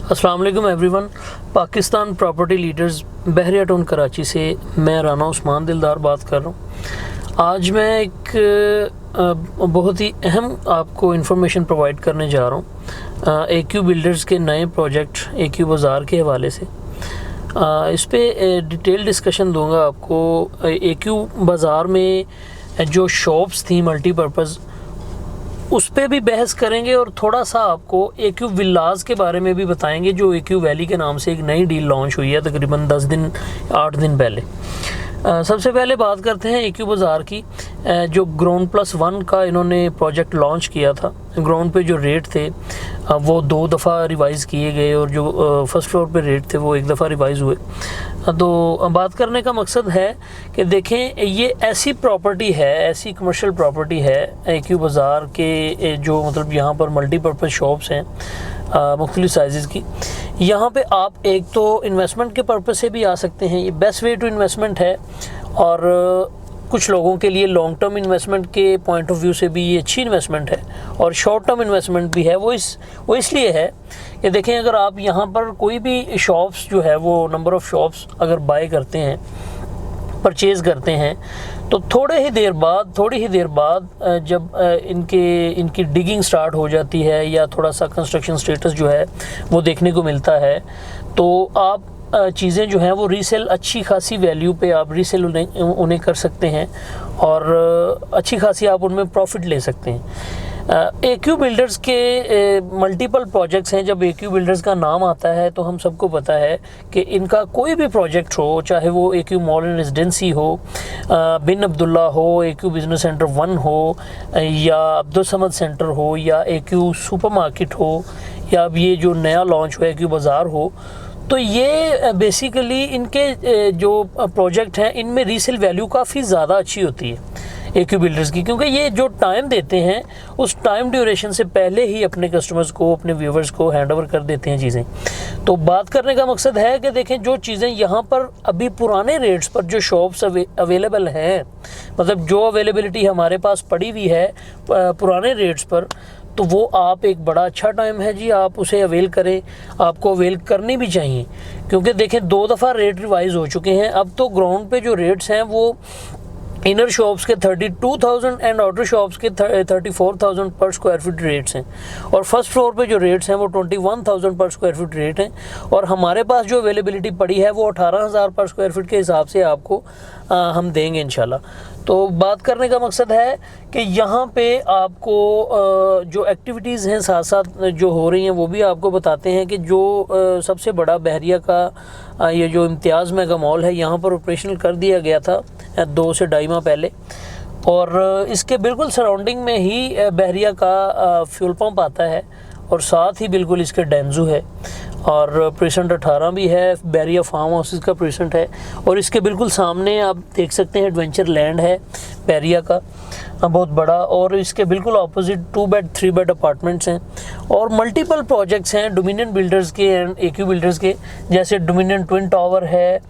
अस्सलाम वालेकुम everyone. Pakistan property leaders बहरिया town Karachi से मैं राना उस्मान दिलदार बात कर रहा हूँ। आज मैं एक बहुत ही अहम आपको इन्फॉर्मेशन प्रोवाइड करने जा रहा हूँ AQ बिल्डर्स के नए प्रोजेक्ट AQ बाज़ार के हवाले से। इस पे डिटेल डिस्कशन दूंगा आपको। AQ बाज़ार में जो शॉप्स थी मल्टीपर्पज़, उस पर भी बहस करेंगे और थोड़ा सा आपको AQ विलास के बारे में भी बताएंगे, जो AQ वैली के नाम से एक नई डील लॉन्च हुई है तकरीबन 8 दिन पहले। सबसे पहले बात करते हैं AQ बाज़ार की। जो ग्राउंड+1 का इन्होंने प्रोजेक्ट लॉन्च किया था, ग्राउंड पे जो रेट थे वो 2 दफ़ा रिवाइज़ किए गए और जो फर्स्ट फ्लोर पे रेट थे वो 1 दफ़ा रिवाइज़ हुए। तो बात करने का मकसद है कि देखें, ये ऐसी प्रॉपर्टी है, ऐसी कमर्शियल प्रॉपर्टी है AQ बाज़ार के, जो मतलब यहाँ पर मल्टीपर्पज़ शॉप्स हैं मुख्तलिफ़ साइज़ की। यहाँ पे आप एक तो इन्वेस्टमेंट के पर्पज़ से भी आ सकते हैं, ये बेस्ट वे टू इन्वेस्टमेंट है, और कुछ लोगों के लिए लॉन्ग टर्म इन्वेस्टमेंट के पॉइंट ऑफ व्यू से भी ये अच्छी इन्वेस्टमेंट है, और शॉर्ट टर्म इन्वेस्टमेंट भी है। वो इसलिए है कि देखें, अगर आप यहाँ पर कोई भी शॉप्स जो है वो नंबर ऑफ़ शॉप्स अगर बाय करते हैं, परचेज़ करते हैं, तो थोड़ी ही देर बाद जब इनकी डिगिंग स्टार्ट हो जाती है या थोड़ा सा कंस्ट्रक्शन स्टेटस जो है वो देखने को मिलता है, तो आप चीज़ें जो हैं वो रीसेल अच्छी खासी वैल्यू पे आप रीसेल उन्हें कर सकते हैं, और अच्छी खासी आप उनमें प्रॉफिट ले सकते हैं। AQ बिल्डर्स के मल्टीपल प्रोजेक्ट्स हैं। जब AQ बिल्डर्स का नाम आता है तो हम सबको पता है कि इनका कोई भी प्रोजेक्ट हो, चाहे वो AQ मॉल एंड रेजिडेंसी हो, बिन अब्दुल्ला हो, AQ बिज़नेस सेंटर 1 हो, या अब्दुल समद सेंटर हो, या AQ सुपरमार्केट हो, या अब ये जो नया लॉन्च हुआ AQ बाज़ार हो, तो ये बेसिकली इनके जो प्रोजेक्ट हैं इनमें रीसेल वैल्यू काफ़ी ज़्यादा अच्छी होती है AQ बिल्डर्स की, क्योंकि ये जो टाइम देते हैं उस टाइम ड्यूरेशन से पहले ही अपने कस्टमर्स को, अपने व्यूवर्स को हैंड ओवर कर देते हैं चीज़ें। तो बात करने का मकसद है कि देखें, जो चीज़ें यहाँ पर अभी पुराने रेट्स पर जो शॉप्स अवेलेबल हैं, मतलब जो अवेलेबिलिटी हमारे पास पड़ी हुई है पुराने रेट्स पर, तो वो आप एक बड़ा अच्छा टाइम है जी, आप उसे अवेल करें। आपको अवेल करनी भी चाहिए, क्योंकि देखें 2 दफ़ा रेट रिवाइज़ हो चुके हैं। अब तो ग्राउंड पे जो रेट्स हैं वो इनर शॉप्स के 32,000 एंड आउटर शॉप्स के 34,000 पर स्क्वायर फीट रेट्स हैं, और फर्स्ट फ्लोर पे जो रेट्स हैं वो 21,000 पर स्क्वायर फीट रेट हैं, और हमारे पास जो अवेलेबिलिटी पड़ी है वो 18,000 पर स्क्वायर फीट के हिसाब से आपको हम देंगे इंशाल्लाह। तो बात करने का मकसद है कि यहाँ पे आपको जो एक्टिविटीज़ हैं साथ साथ जो हो रही हैं वो भी आपको बताते हैं कि जो सबसे बड़ा बहरिया का ये जो इम्तियाज़ मेगा मॉल है, यहाँ पर ऑपरेशनल कर दिया गया था 2 से 2.5 माह पहले, और इसके बिल्कुल सराउंडिंग में ही बहरिया का फ्यूल पंप आता है, और साथ ही बिल्कुल इसके डेंजू है, और प्रेसेंट 18 भी है, बहरिया फार्म हाउसेस का प्रेसेंट है, और इसके बिल्कुल सामने आप देख सकते हैं एडवेंचर लैंड है बहरिया का बहुत बड़ा, और इसके बिल्कुल ऑपोजिट 2 बेड 3 बेड अपार्टमेंट्स हैं, और मल्टीपल प्रोजेक्ट्स हैं डोमिनियन बिल्डर्स के एंड AQ बिल्डर्स के, जैसे डोमिनियन ट्विन टावर है।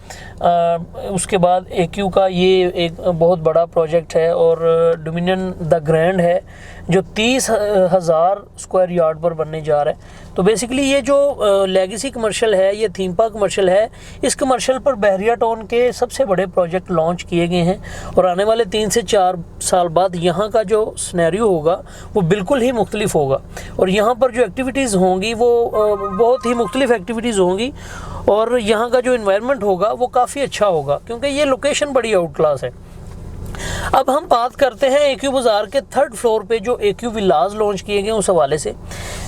उसके बाद AQ का ये एक बहुत बड़ा प्रोजेक्ट है, और डोमिनियन द ग्रैंड है जो 30,000 स्क्वायर यार्ड पर बनने जा रहा है। तो बेसिकली ये जो लेगेसी कमर्शियल है, ये थीम पार्क कमर्शियल है, इस कमर्शियल पर बहरिया टाउन के सबसे बड़े प्रोजेक्ट लॉन्च किए गए हैं, और आने वाले 3 से 4 साल बाद यहाँ का जो सिनेरियो होगा वो बिल्कुल ही मुख्तलिफ होगा, और यहाँ पर जो एक्टिविटीज़ होंगी वो बहुत ही मुख्तलिफ एक्टिविटीज़ होंगी, और यहाँ का जो इन्वायरमेंट होगा वो काफ़ी अच्छा होगा, क्योंकि ये लोकेशन बड़ी आउट क्लास है। अब हम बात करते हैं AQ बाज़ार के 3rd फ्लोर पे जो AQ विलास लॉन्च किए गए उस हवाले से।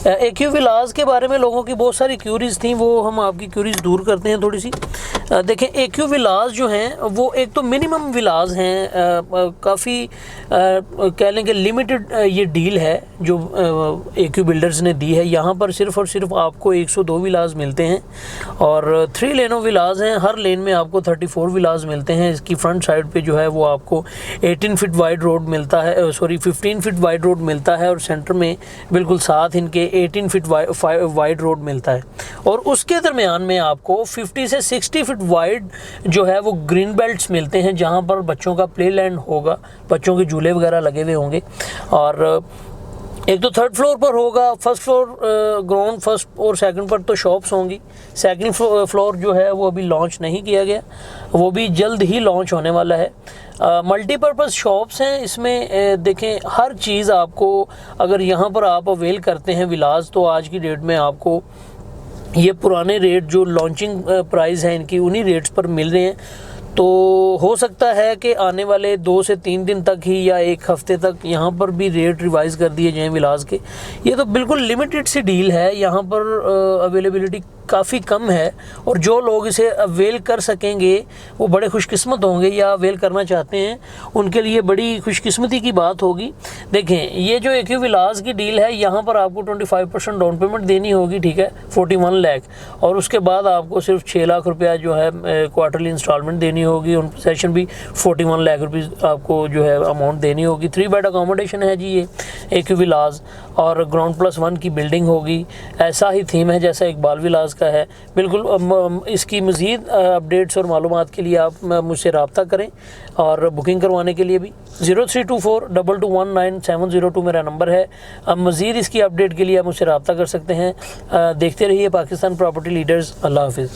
AQ विलास के बारे में लोगों की बहुत सारी क्यूरीज थी, वो हम आपकी क्यूरीज दूर करते हैं थोड़ी सी। देखें, AQ विलास जो हैं वो एक तो मिनिमम विलास हैं, काफ़ी कह लें कि लिमिटेड ये डील है जो AQ बिल्डर्स ने दी है। यहाँ पर सिर्फ़ और सिर्फ आपको 102 विलास मिलते हैं, और 3 लेनों विलास हैं, हर लेन में आपको 34 विलास मिलते हैं। इसकी फ्रंट साइड पे जो है वो आपको 18 फीट वाइड रोड मिलता है, 15 फीट वाइड रोड मिलता है, और सेंटर में बिल्कुल साथ इनके 18 फीट वाइड रोड मिलता है, और उसके दरमियान में आपको 50 से 60 फीट वाइड जो है वो ग्रीन बेल्ट्स मिलते हैं, जहाँ पर बच्चों का प्ले लैंड होगा, बच्चों के झूले वगैरह लगे हुए होंगे, और एक तो थर्ड फ्लोर पर होगा, फर्स्ट फ्लोर ग्राउंड फर्स्ट और सेकंड पर तो शॉप्स होंगी। सेकंड फ्लोर जो है वो अभी लॉन्च नहीं किया गया, वो भी जल्द ही लॉन्च होने वाला है। मल्टीपर्पज़ शॉप्स हैं इसमें, देखें हर चीज़ आपको अगर यहाँ पर आप अवेल करते हैं विलास, तो आज की डेट में आपको ये पुराने रेट जो लॉन्चिंग प्राइस हैं इनकी उन्हीं रेट्स पर मिल रहे हैं। तो हो सकता है कि आने वाले 2 से 3 दिन तक ही या 1 हफ्ते तक यहाँ पर भी रेट रिवाइज कर दिए जाएँ विलास के। ये तो बिल्कुल लिमिटेड सी डील है, यहाँ पर अवेलेबिलिटी काफ़ी कम है और जो लोग इसे अवेल कर सकेंगे वो बड़े खुशकिस्मत होंगे, या अवेल करना चाहते हैं उनके लिए बड़ी खुशकिस्मती की बात होगी। देखें ये जो एक्यू विलास की डील है, यहाँ पर आपको 25% डाउन पेमेंट देनी होगी, ठीक है, 41 लाख, और उसके बाद आपको सिर्फ 6 लाख रुपया जो है क्वार्टरली इंस्टॉलमेंट देनी होगी। उन सेशन भी 41 लाख रुपीज़ आपको जो है अमाउंट देनी होगी। 3 बेड अकोमोडेशन है जी ये एक्यू विलास, और ग्राउंड +1 की बिल्डिंग होगी। ऐसा ही थीम है जैसा इकबाल विलास का है बिल्कुल। इसकी मज़ीद अपडेट्स और मालूमात के लिए आप मुझसे रब्ता करें, और बुकिंग करवाने के लिए भी 03242219 मेरा नंबर है। अब मज़ीद इसकी अपडेट के लिए आप मुझसे रब्ता कर सकते हैं। देखते रहिए पाकिस्तान प्रॉपर्टी लीडर्स। अल्लाह हाफिज़।